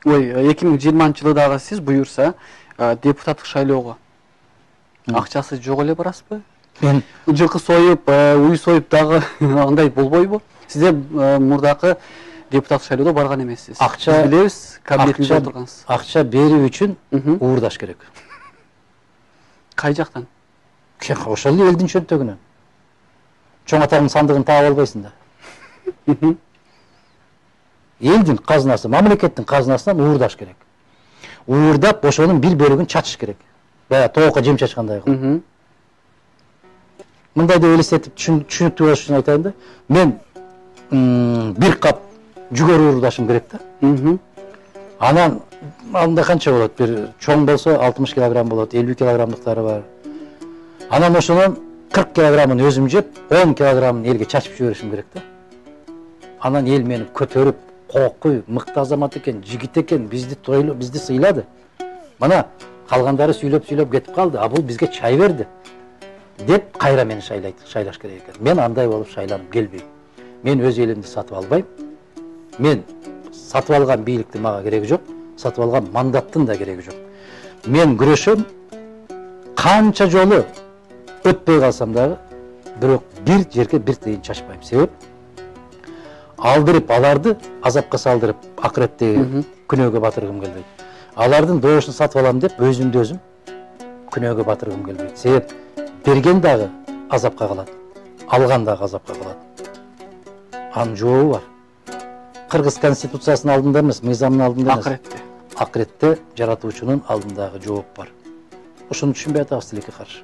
Ой, 2020 жылдагы сиз буюрса депутаттык шайлоого акчасы жок эле барасызбы? Мен Жылкы союп, уй союп дагы андай болбойбу? Сиз мурдакы депутаттык шайлоодо барган эмессиз. Акча билебиз, кабинетиңизде отургансыз. Акча берүү үчүн уурдаш керек. Кай жактан? Ошол элдин чөнтөгүнөн. Чоң атанын сандыгын таап албайсың да. Элдин казынасы, мамлекеттин казынасынан уурдаш керек. Уурдап, ошонун бир бөлүгүн чачыш керек. Бая тоокко жем чачкандай кылып. Мындай деп элестетип түшүнүктүү болуш үчүн айтайын да. Мен бир кап жүгөр уурдашым керек да. Анан анда канча болот? Бир чоң болсо 60 килограмм болот, 50 килограммдыктары бар. Анан ошонун 40 килограммын өзүм жеп, 10 килограммын элге чачып жиберишим керек да. Анан эл мени көтөрүп, кокуй, мыкты азамат экен, жигит экен, бизди сыйлады. Мына калгандары сүйлөп кетип калды, а бул бизге чай берди деп кайра мени шайлаш керек экен. Мен андай болуп шайланып келбейм. Мен өз элимди сатып албайм. Мен сатып алган бийликтин мага кереги жок, сатып алган мандаттын да кереги жок. Мен күрөшөм, канча жолу өтпөй калсам дагы, бирок бир жерге бир тыйын чачпайм. Себеп алдырып аларды азапка салдырып акыреттеги күнөөгө батыргым келбейт. Алардын доошун сатып алам деп өзүмдү өзүм күнөөгө батыргым келбейт. Себеп берген дагы азапка калат, алган дагы азапка калат. Анын жообу бар. Кыргыз конституциясынын алдында эмес, мыйзамдын алдында эмес. Акыретте жаратуучунун алдындагы жооп бар. Ошону түшүнбөй атабыз тилекке каршы.